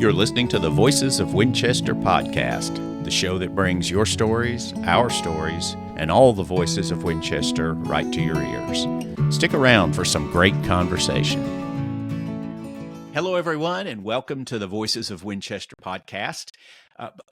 You're listening to the Voices of Winchester podcast, the show that brings your stories, our stories, and all the voices of Winchester right to your ears. Stick around for some great conversation. Hello, everyone, and welcome to the Voices of Winchester podcast.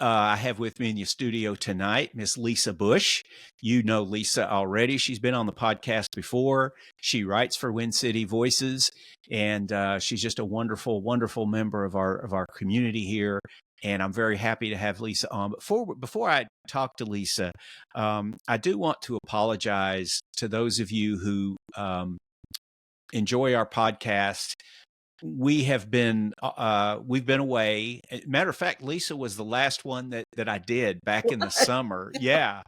I have with me in the studio tonight Miss Lisa Bush. You know Lisa already. She's been on the podcast before. She writes for WinCity Voices, and she's just a wonderful, wonderful member of our community here. And I'm very happy to have Lisa on. But before I talk to Lisa, I do want to apologize to those of you who enjoy our podcast. We've been away. Matter of fact, Lisa was the last one that I did back in the summer. Yeah.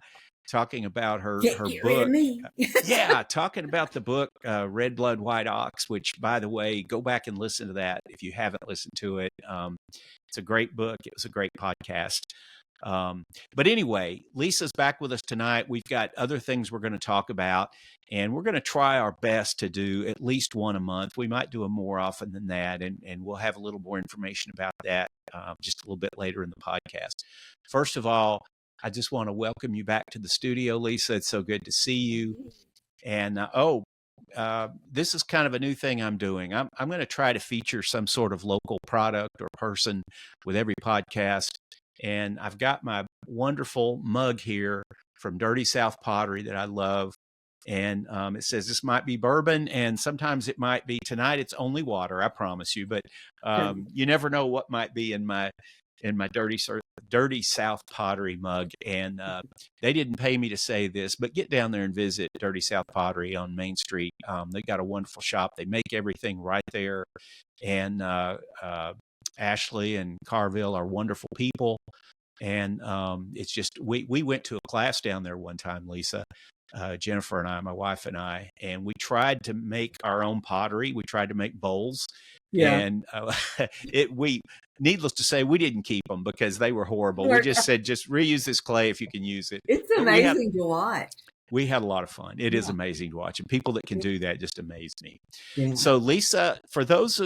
Talking about her book. Yeah. Talking about the book, Red Blood, White Ox, which, by the way, go back and listen to that if you haven't listened to it. It's a great book. It was a great podcast. But anyway, Lisa's back with us tonight. We've got other things we're going to talk about, and we're going to try our best to do at least one a month. We might do them more often than that, and we'll have a little more information about that just a little bit later in the podcast. First of all, I just want to welcome you back to the studio, Lisa. It's so good to see you. And this is kind of a new thing I'm doing. I'm going to try to feature some sort of local product or person with every podcast. And I've got my wonderful mug here from Dirty South Pottery that I love. And it says this might be bourbon, and sometimes it might be. Tonight it's only water, I promise you. But you never know what might be in my Dirty South Pottery mug. And they didn't pay me to say this, but get down there and visit Dirty South Pottery on Main Street. They got a wonderful shop. They make everything right there. And Ashley and Carville are wonderful people. And it's just, we went to a class down there one time, Lisa, Jennifer and I, my wife and I, and we tried to make our own pottery. We tried to make bowls. Yeah. And needless to say, we didn't keep them because they were horrible. We just said, just reuse this clay if you can use it. It's amazing to watch. We had a lot of fun. It is amazing to watch. And people that can do that just amaze me. Yeah. So Lisa, for those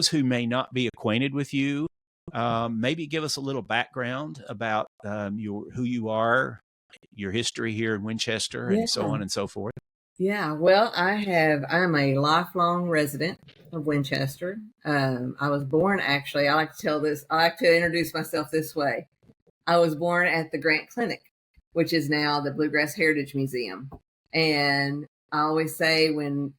who may not be acquainted with you, maybe give us a little background about who you are, your history here in Winchester, and so on and so forth. Yeah, well, I'm a lifelong resident of Winchester. I was born, actually, I like to introduce myself this way. I was born at the Grant Clinic, which is now the Bluegrass Heritage Museum. And I always say when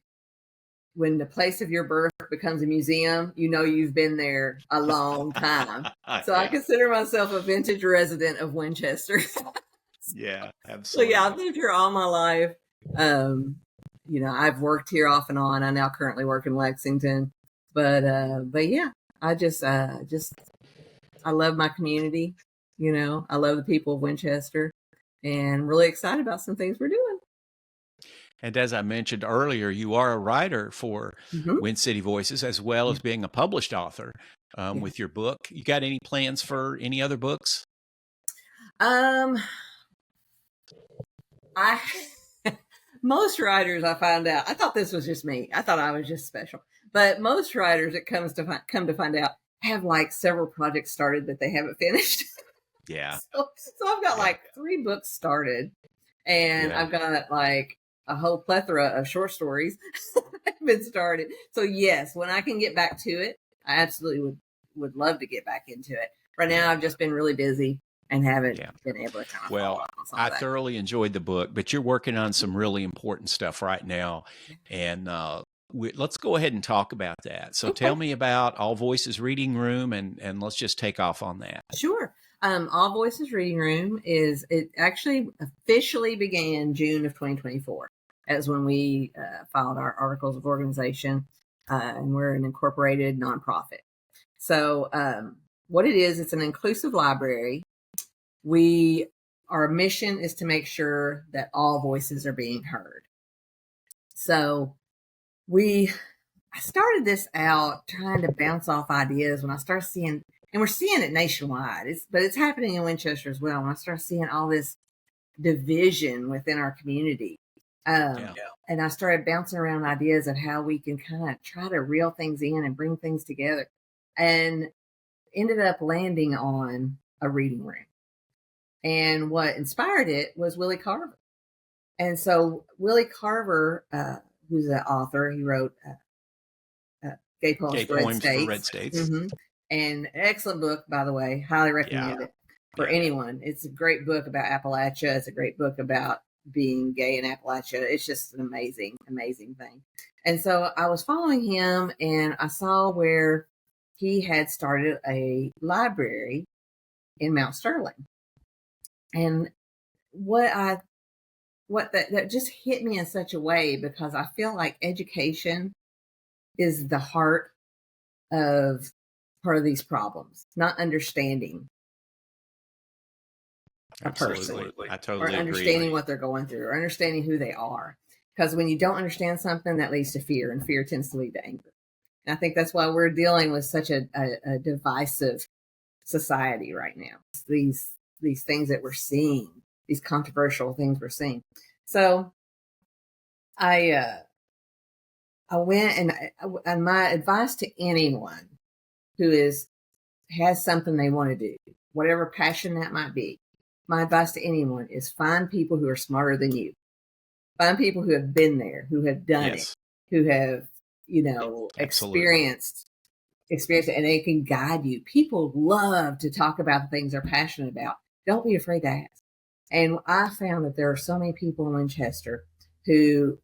the place of your birth becomes a museum, you know you've been there a long time. So I consider myself a vintage resident of Winchester. Yeah, absolutely. So yeah, I've lived here all my life. I've worked here off and on. I now currently work in Lexington. But yeah, I love my community. I love the people of Winchester, and really excited about some things we're doing. And as I mentioned earlier, you are a writer for WinCity Voices, as well as being a published author with your book. You got any plans for any other books? Most writers, I found out, I thought this was just me. I thought I was just special. But most writers, it come to find out, have like several projects started that they haven't finished. Yeah. So I've got like 3 books started, and I've got like a whole plethora of short stories that have been started. So yes, when I can get back to it, I absolutely would love to get back into it. Right now, I've just been really busy and haven't been able to kind of follow up on some of that. Thoroughly enjoyed the book, but you're working on some really important stuff right now. And let's go ahead and talk about that. So tell me about All Voices Reading Room, and let's just take off on that. Sure. All Voices Reading Room it actually officially began June of 2024. As when we filed our articles of organization, and we're an incorporated nonprofit. So what it is, it's an inclusive library. Our mission is to make sure that all voices are being heard. So I started this out trying to bounce off ideas when I started seeing, and we're seeing it nationwide, but it's happening in Winchester as well. When I started seeing all this division within our community, and I started bouncing around ideas of how we can kind of try to reel things in and bring things together. And ended up landing on a reading room. And what inspired it was Willie Carver. And so Willie Carver, who's an author, he wrote Gay Poems for Red States. Mm-hmm. And an excellent book, by the way. Highly recommend it for anyone. It's a great book about Appalachia. It's a great book about being gay in Appalachia. It's just an amazing, amazing thing. And so I was following him, and I saw where he had started a library in Mount Sterling. And that just hit me in such a way, because I feel like education is the heart of part of these problems, not understanding a person. I totally agree. Or understanding what they're going through, or understanding who they are. Because when you don't understand something, that leads to fear, and fear tends to lead to anger. And I think that's why we're dealing with such a divisive society right now. These things that we're seeing, these controversial things we're seeing. So I went, and my advice to anyone who has something they want to do, whatever passion that might be, my advice to anyone is find people who are smarter than you. Find people who have been there, who have done it, who have, experienced it, and they can guide you. People love to talk about the things they're passionate about. Don't be afraid to ask. And I found that there are so many people in Winchester who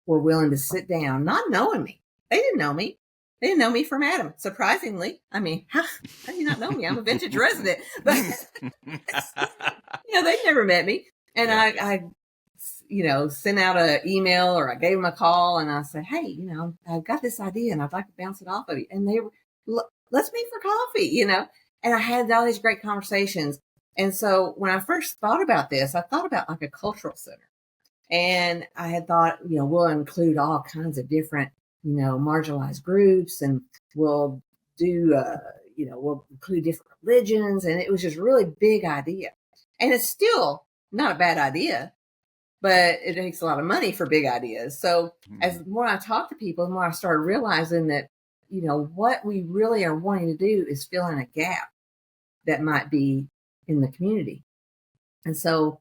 were willing to sit down, not knowing me. They didn't know me. They didn't know me from Adam, surprisingly. I mean, how do you not know me? I'm a vintage resident. But, they'd never met me. And I sent out an email, or I gave them a call, and I said, hey, I've got this idea and I'd like to bounce it off of you. And they were, let's meet for coffee, And I had all these great conversations. And so when I first thought about this, I thought about like a cultural center. And I had thought, we'll include all kinds of different, marginalized groups, and we'll do, we'll include different religions. And it was just a really big idea. And it's still not a bad idea, but it takes a lot of money for big ideas. So as more I talk to people, the more I started realizing that, what we really are wanting to do is fill in a gap that might be in the community. And so,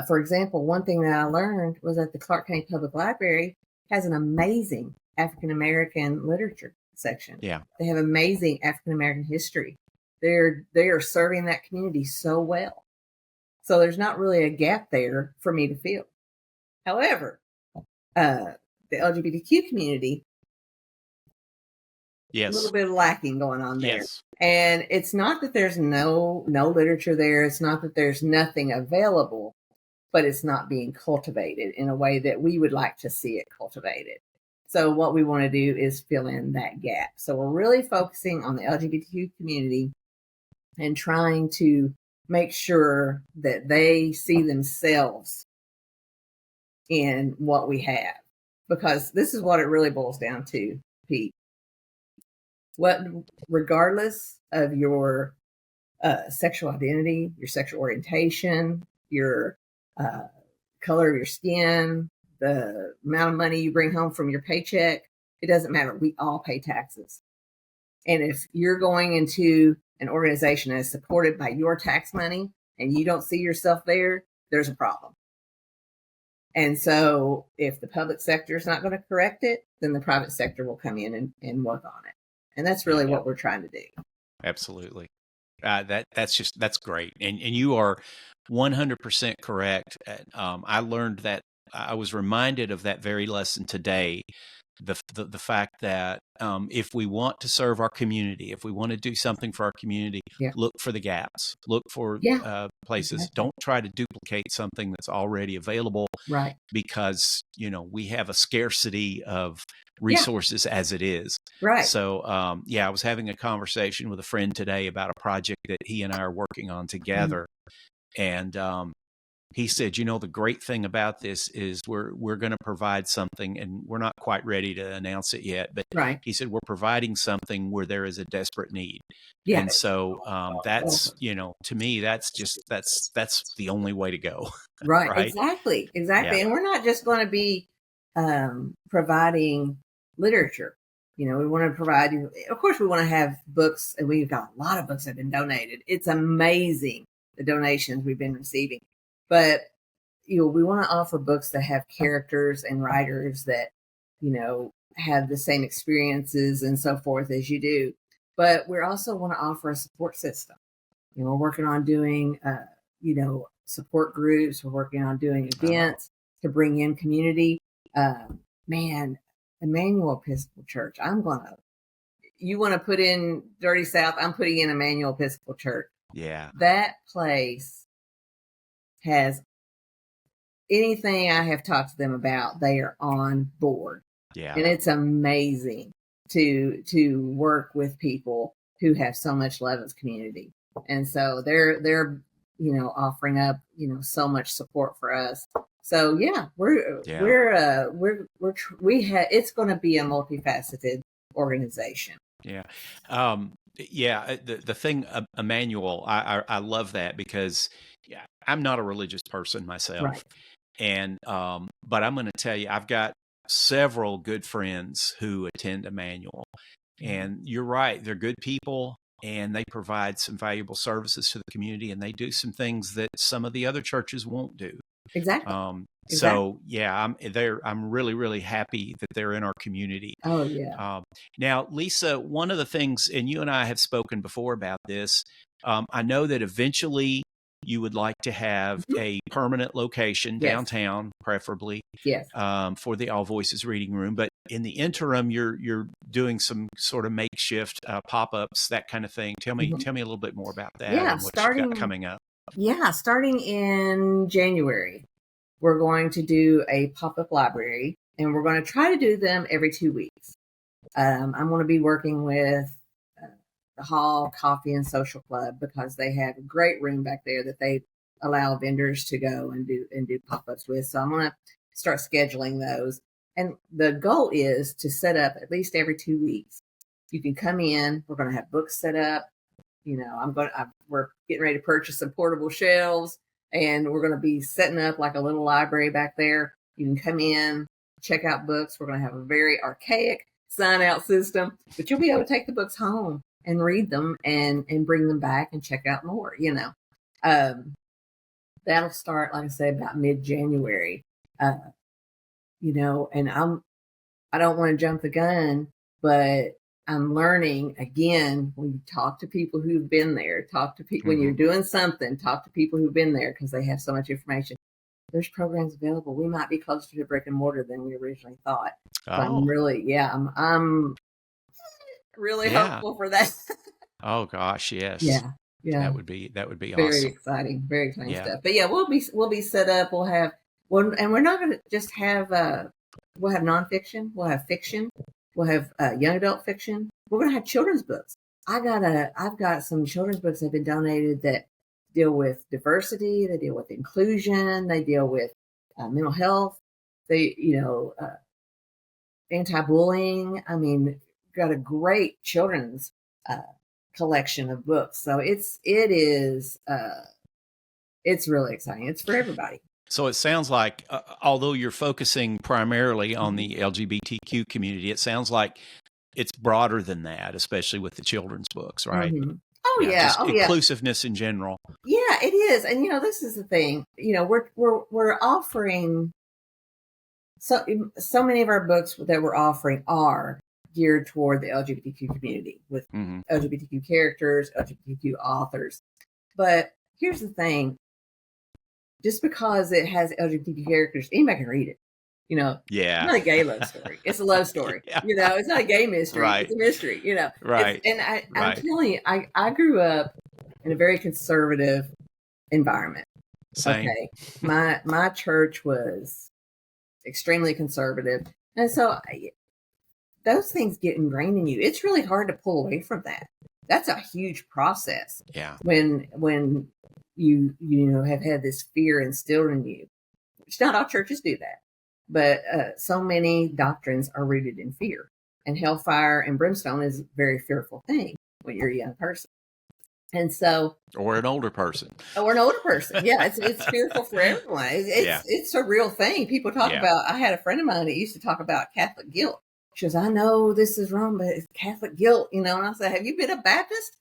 for example, one thing that I learned was that the Clark County Public Library has an amazing African-American literature section. Yeah. They have amazing African-American history. They are serving that community so well. So there's not really a gap there for me to fill. However, the LGBTQ community, a little bit of lacking going on there. Yes. And it's not that there's no literature there. It's not that there's nothing available, but it's not being cultivated in a way that we would like to see it cultivated. So what we want to do is fill in that gap. So we're really focusing on the LGBTQ community and trying to make sure that they see themselves in what we have. Because this is what it really boils down to, Pete. Regardless of your sexual identity, your sexual orientation, your color of your skin, the amount of money you bring home from your paycheck, it doesn't matter. We all pay taxes. And if you're going into an organization that is supported by your tax money and you don't see yourself there, there's a problem. And so if the public sector is not going to correct it, then the private sector will come in and work on it. And that's really what we're trying to do. Absolutely. That's great. And you are 100% correct. I learned that, I was reminded of that very lesson today. The fact that if we want to serve our community, if we want to do something for our community, look for the gaps, look for places. Exactly. Don't try to duplicate something that's already available, right? Because we have a scarcity of resources as it is, right? So I was having a conversation with a friend today about a project that he and I are working on together, and he said, the great thing about this is we're going to provide something, and we're not quite ready to announce it yet, but he said, we're providing something where there is a desperate need. Yeah. And so that's, to me, that's the only way to go. Right. Right? Exactly. Yeah. And we're not just going to be providing literature. We want to provide you. Of course, we want to have books, and we've got a lot of books that have been donated. It's amazing the donations we've been receiving. But we want to offer books that have characters and writers that have the same experiences and so forth as you do. But we also want to offer a support system. We're working on doing support groups. We're working on doing events to bring in community. Emmanuel Episcopal Church. You want to put in Dirty South, I'm putting in Emmanuel Episcopal Church. Yeah. That place has anything I have talked to them about, they are on board. Yeah. And it's amazing to work with people who have so much love as community. And so they're offering up, so much support for us. So it's going to be a multifaceted organization. Yeah. The thing, Emmanuel, I love that because I'm not a religious person myself. Right. And, but I'm going to tell you, I've got several good friends who attend Emmanuel, and you're right. They're good people, and they provide some valuable services to the community, and they do some things that some of the other churches won't do. Exactly. So yeah, I'm really, really happy that they're in our community. Oh yeah. Now, Lisa, one of the things, and you and I have spoken before about this, I know that eventually you would like to have a permanent location downtown, preferably, for the All Voices Reading Room. But in the interim, you're doing some sort of makeshift pop-ups, that kind of thing. Tell me a little bit more about that and what you got coming up. Yeah, starting in January, we're going to do a pop-up library, and we're going to try to do them every 2 weeks. I'm going to be working with the Hall Coffee and Social Club because they have a great room back there that they allow vendors to go and do pop-ups with. So I'm going to start scheduling those. And the goal is to set up at least every 2 weeks. You can come in. We're going to have books set up. We're getting ready to purchase some portable shelves, and we're going to be setting up like a little library back there. You can come in, check out books. We're going to have a very archaic sign-out system, but you'll be able to take the books home and read them and bring them back and check out more. That'll start, like I said, about mid-January. And I don't want to jump the gun, but I'm learning again, when you talk to people who've been there, when you're doing something, talk to people who've been there because they have so much information. There's programs available. We might be closer to brick and mortar than we originally thought. So I'm really, I'm really hopeful for that. Oh gosh, yes. Yeah. That would be very awesome. exciting, very exciting stuff. But yeah, we'll be set up. And we're not going to just have we'll have nonfiction, we'll have fiction, we'll have young adult fiction. We're going to have children's books. I've got some children's books that have been donated that deal with diversity, they deal with inclusion, they deal with mental health, anti-bullying. I mean, got a great children's collection of books. So it's really exciting. It's for everybody. So it sounds like, although you're focusing primarily on the LGBTQ community, it sounds like it's broader than that, especially with the children's books, right? Mm-hmm. Oh yeah. Inclusiveness in general. Yeah, it is. And this is the thing. We're offering so many of our books that we're offering are geared toward the LGBTQ community with LGBTQ characters, LGBTQ authors. But here's the thing. Just because it has LGBTQ characters, anybody can read it. It's not a gay love story. It's a love story. It's not a gay mystery. Right. It's a mystery, Right. I'm telling you, I grew up in a very conservative environment. Same. Okay. My church was extremely conservative. And so those things get ingrained in you. It's really hard to pull away from that. That's a huge process. Yeah. When you have had this fear instilled in you, which not all churches do that, but so many doctrines are rooted in fear, and hellfire and brimstone is a very fearful thing when you're a young person. And so, or an older person. Yeah, it's fearful for everyone. It's a real thing. People talk about. I had a friend of mine that used to talk about Catholic guilt. She goes, I know this is wrong, but it's Catholic guilt, And I said, have you been a Baptist?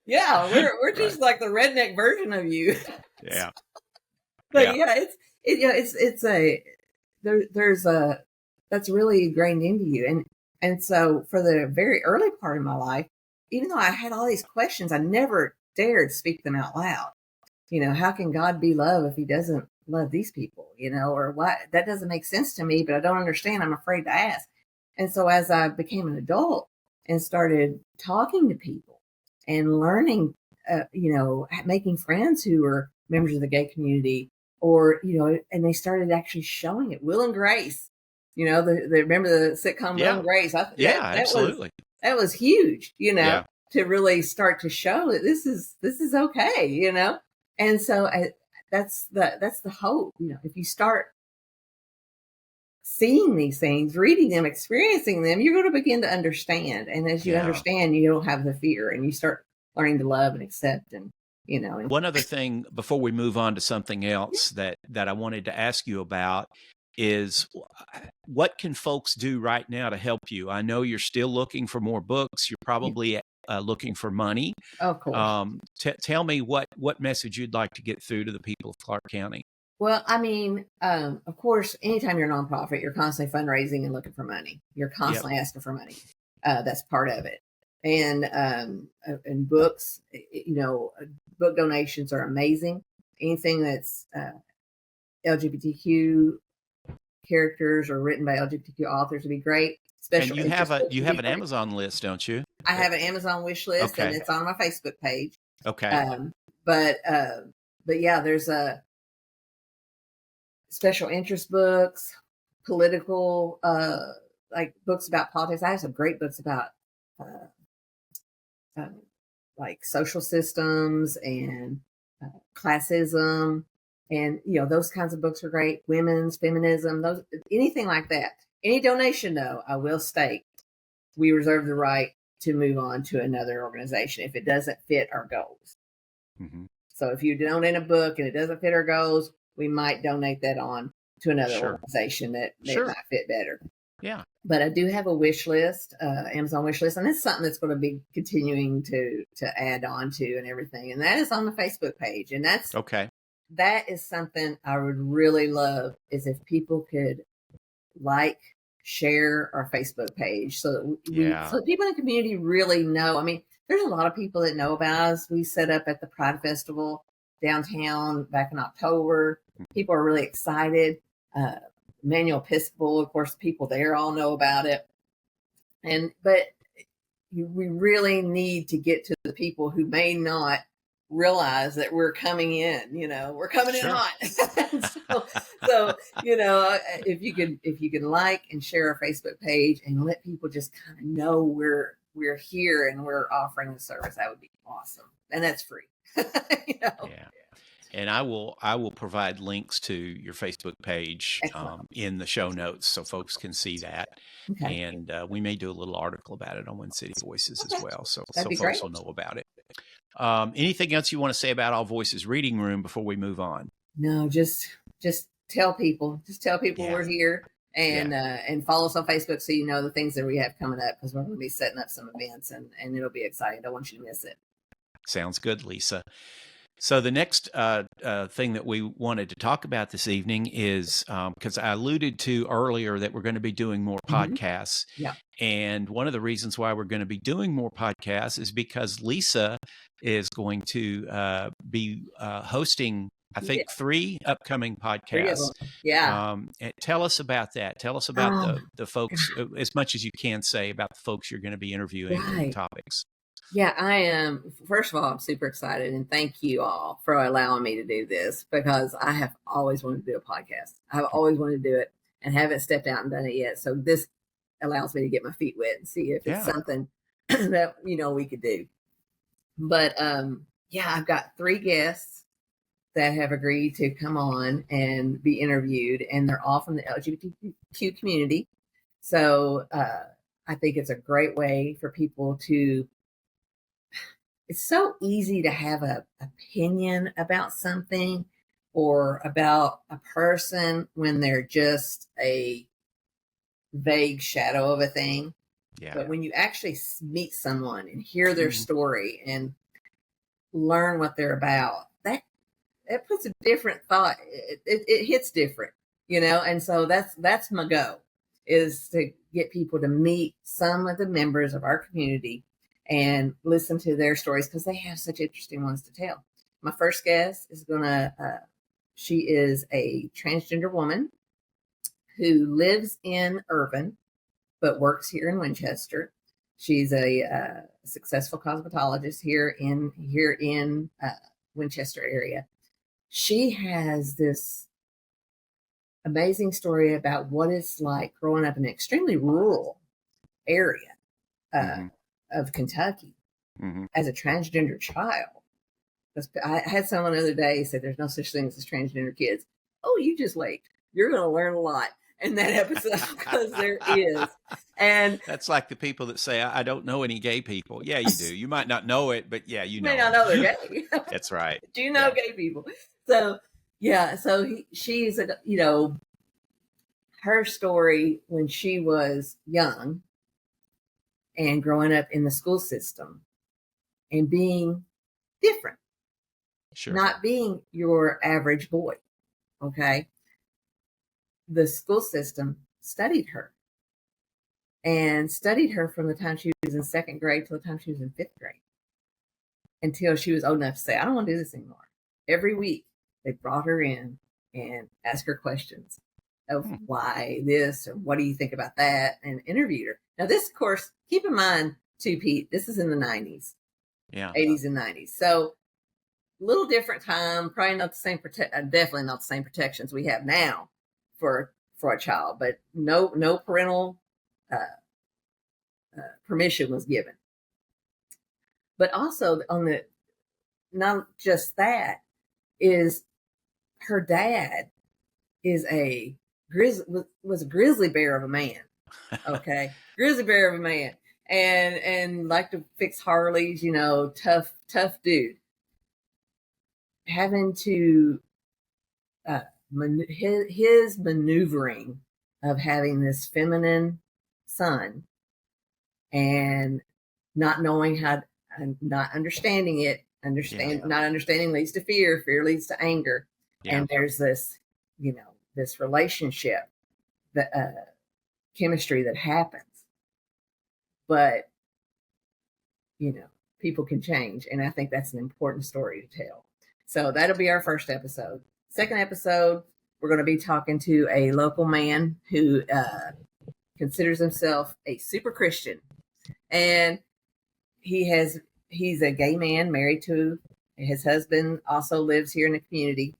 Yeah, we're Right. just like the redneck version of you. Yeah. But Yeah. yeah, it's a there's a that's really ingrained into you, and so for the very early part of my life, even though I had all these questions, I never dared speak them out loud. How can God be love if He doesn't love these people? Or what? That doesn't make sense to me, but I don't understand. I'm afraid to ask. And so as I became an adult and started talking to people and learning, making friends who were members of the gay community, or and they started actually showing it. Will and Grace, remember the sitcom Will Yeah. and Grace? Yeah, absolutely. That was huge, Yeah. to really start to show that this is okay, And so that's the hope, if you start seeing these things, reading them, experiencing them, you're going to begin to understand. And as you understand, you don't have the fear, and you start learning to love and accept, and One other thing before we move on to something else that I wanted to ask you about is, what can folks do right now to help you? I know you're still looking for more books. You're probably looking for money. Of course. Tell me what message you'd like to get through to the people of Clark County. Well, I mean, of course, anytime you're a nonprofit, you're constantly fundraising and looking for money. You're constantly asking for money. That's part of it. And books, book donations are amazing. Anything that's LGBTQ characters or written by LGBTQ authors would be great. And you have an Amazon list, don't you? I have an Amazon wish list, and it's on my Facebook page. Okay. But yeah, there's a special interest books, political, like books about politics. I have some great books about like social systems and classism, and those kinds of books are great. Women's feminism, those, anything like that. Any donation, though, I will state, we reserve the right to move on to another organization if it doesn't fit our goals. Mm-hmm. So if you donate a book and it doesn't fit our goals, we might donate that on to another organization that might fit better. Yeah. But I do have a wish list, Amazon wish list, and it's something that's going to be continuing to add on to and everything. And that is on the Facebook page. And that's okay. That is something I would really love, is if people could share our Facebook page so that so people in the community really know. I mean, there's a lot of people that know about us. We set up at the Pride Festival downtown back in October. People are really excited. Manual Episcopal, of course, the people there all know about it. But we really need to get to the people who may not realize that we're coming in, we're coming in hot. so, if you can like and share our Facebook page and let people just kind of know we're here and we're offering the service, that would be awesome. And that's free. Yeah. And I will provide links to your Facebook page in the show notes so folks can see that. Okay. And we may do a little article about it on WinCity Voices as well, so folks will know about it. Anything else you want to say about All Voices Reading Room before we move on? No, just tell people. Just tell people we're here, and follow us on Facebook so you know the things that we have coming up, because we're going to be setting up some events, and it'll be exciting. Don't want you to miss it. Sounds good, Lisa. So the next thing that we wanted to talk about this evening is, because I alluded to earlier that we're going to be doing more podcasts. Yeah. And one of the reasons why we're going to be doing more podcasts is because Lisa is going to be hosting, I think, 3 upcoming podcasts. Yeah. Tell us about that. Tell us about the folks, as much as you can say about the folks you're going to be interviewing and topics. Yeah, I am. First of all, I'm super excited, and thank you all for allowing me to do this, because I have always wanted to do a podcast. I've always wanted to do it and haven't stepped out and done it yet. So this allows me to get my feet wet and see if it's something that, we could do. But I've got 3 guests that have agreed to come on and be interviewed, and they're all from the LGBTQ community. So I think it's a great way for people to. It's so easy to have an opinion about something or about a person when they're just a vague shadow of a thing. Yeah. But when you actually meet someone and hear their Mhm. story and learn what they're about, that puts a different thought. It hits different, and so that's my goal, is to get people to meet some of the members of our community and listen to their stories, because they have such interesting ones to tell. My first guest is she is a transgender woman who lives in Irvine but works here in Winchester. She's a successful cosmetologist here in Winchester area. She has this amazing story about what it's like growing up in an extremely rural area uh, Mhm. of Kentucky Mhm. as a transgender child. I had someone the other day say there's no such thing as transgender kids. Oh, you just wait. You're going to learn a lot in that episode, because there is. And That's like the people that say, I don't know any gay people. Yeah, you do. You might not know it, but yeah, you you may know not know they're gay. That's right. Do you know Yeah. gay people? So, yeah. So she's, her story when she was young and growing up in the school system and being different, Sure. not being your average boy. Okay. The school system studied her from the time she was in second grade till the time she was in fifth grade, until she was old enough to say, I don't want to do this anymore. Every week they brought her in and asked her questions of why this, or what do you think about that, and interviewed her. Now, this, of course, keep in mind too, Pete, this is in the 90s, Yeah. 80s and 90s. So a little different time, probably not the same, definitely not the same protections we have now for a child, but no parental permission was given. But also not just that, is her dad is was a grizzly bear of a man. Okay. Grizzly bear of a man. And like to fix Harleys, tough dude. Having to his maneuvering of having this feminine son and not knowing how, not understanding it, not understanding leads to fear leads to anger. Yeah. And there's this, this relationship, the chemistry that happens. But, people can change. And I think that's an important story to tell. So that'll be our first episode. Second episode, we're going to be talking to a local man who considers himself a super Christian. And he's a gay man married to his husband, also lives here in the community,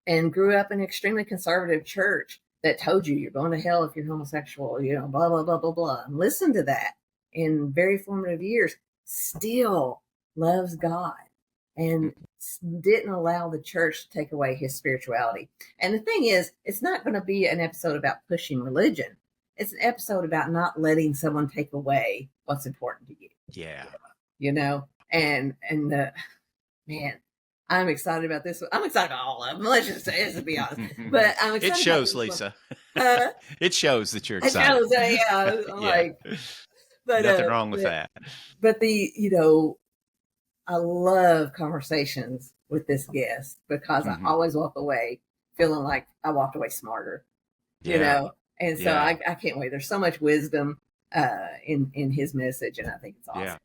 and grew up in an extremely conservative church that told you you're going to hell if you're homosexual, blah, blah, blah, blah, blah. And listen to that in very formative years, still loves God and didn't allow the church to take away his spirituality. And the thing is, it's not going to be an episode about pushing religion. It's an episode about not letting someone take away what's important to you. Yeah. And man, I'm excited about this one. I'm excited about all of them. Let's be honest. But I'm excited. It shows, Lisa. It shows that you're excited. It shows, yeah. I'm like, but nothing wrong with that. But I love conversations with this guest, because I always walk away feeling like I walked away smarter, And so I can't wait. There's so much wisdom in his message, and I think it's awesome. Yeah.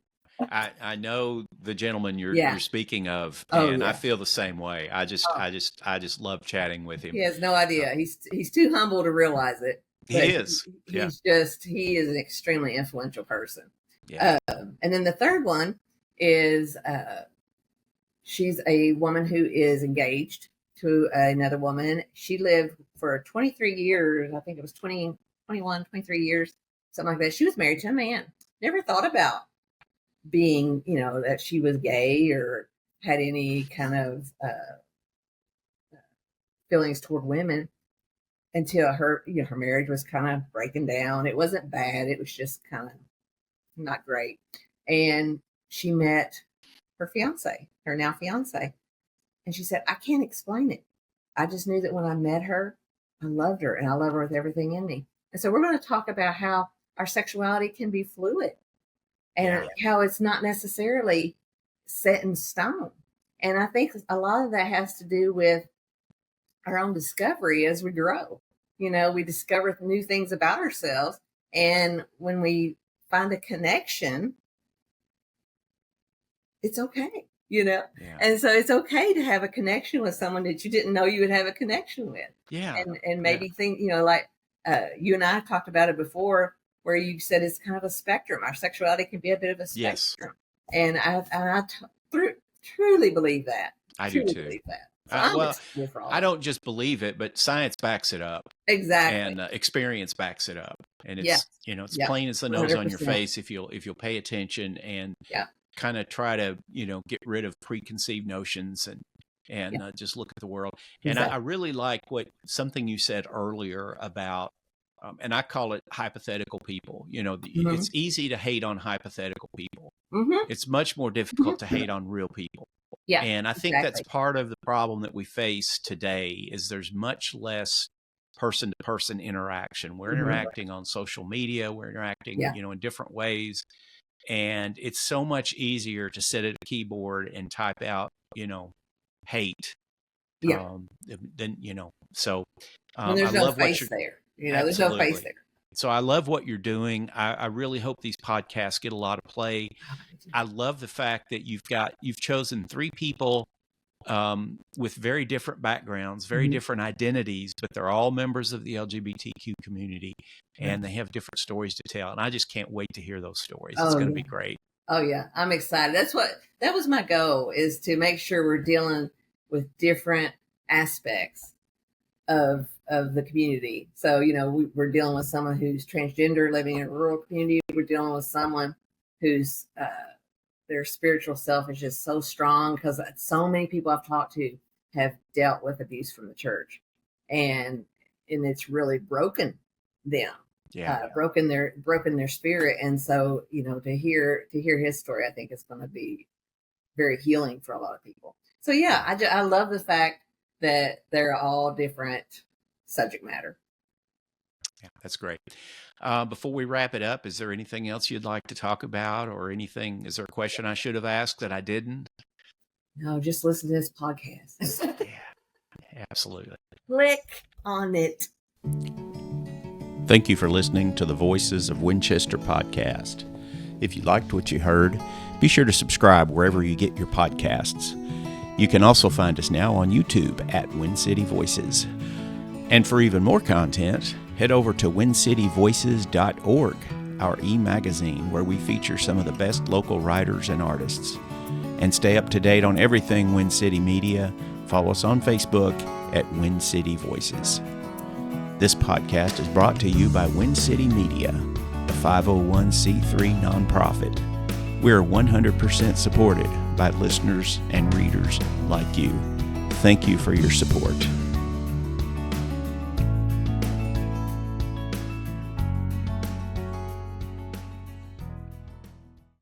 I know the gentleman you're speaking of, and I feel the same way. I just love chatting with him. He has no idea. He's too humble to realize it. He is. He is an extremely influential person. Yeah. And then the third one is she's a woman who is engaged to another woman. She lived for 23 years. I think it was 20, 21, 23 years, something like that. She was married to a man. Never thought about being, that she was gay or had any kind of feelings toward women, until her marriage was kind of breaking down. It wasn't bad. It was just kind of not great. And she met her now fiance. And she said, I can't explain it. I just knew that when I met her, I loved her, and I love her with everything in me. And so we're going to talk about how our sexuality can be fluid and how it's not necessarily set in stone. And I think a lot of that has to do with our own discovery as we grow. We discover new things about ourselves. And when we find a connection, it's okay, And so it's okay to have a connection with someone that you didn't know you would have a connection with. Yeah. And maybe think, like you and I talked about it before, where you said it's kind of a spectrum. Our sexuality can be a bit of a spectrum. Yes. And I truly believe that. I do too. Believe that. I don't just believe it, but science backs it up. Exactly. And experience backs it up. And it's, it's plain as the nose 100%. On your face if you'll pay attention and kind of try to, get rid of preconceived notions and just look at the world. And I really like something you said earlier about, and I call it hypothetical people. It's easy to hate on hypothetical people. Mm-hmm. It's much more difficult to hate on real people. Yeah, and I think that's part of the problem that we face today is there's much less person-to-person interaction. We're interacting on social media. We're interacting, in different ways. And it's so much easier to sit at a keyboard and type out, hate. Than, so there's no face there. There's no face there. So I love what you're doing. I really hope these podcasts get a lot of play. I love the fact that you've chosen 3 people with very different backgrounds, very different identities, but they're all members of the LGBTQ community, and they have different stories to tell. And I just can't wait to hear those stories. It's going to be great. Oh yeah, I'm excited. That was my goal, is to make sure we're dealing with different aspects of the community. So, we're dealing with someone who's transgender living in a rural community. We're dealing with someone who's their spiritual self is just so strong, because so many people I've talked to have dealt with abuse from the church, and it's really broken them, broken their spirit. And so, to hear his story, I think it's going to be very healing for a lot of people. So I love the fact that they're all different subject matter. Yeah, that's great. Before we wrap it up, is there anything else you'd like to talk about, or anything? Is there a question I should have asked that I didn't? No, just listen to this podcast. Yeah, absolutely. Click on it. Thank you for listening to the Voices of Winchester podcast. If you liked what you heard, be sure to subscribe wherever you get your podcasts. You can also find us now on YouTube at WinCity Voices. And for even more content, head over to WinCityVoices.org, our e-magazine where we feature some of the best local writers and artists. And stay up to date on everything WinCity Media. Follow us on Facebook at WinCity Voices. This podcast is brought to you by WinCity Media, a 501c3 nonprofit. We are 100% supported by listeners and readers like you. Thank you for your support.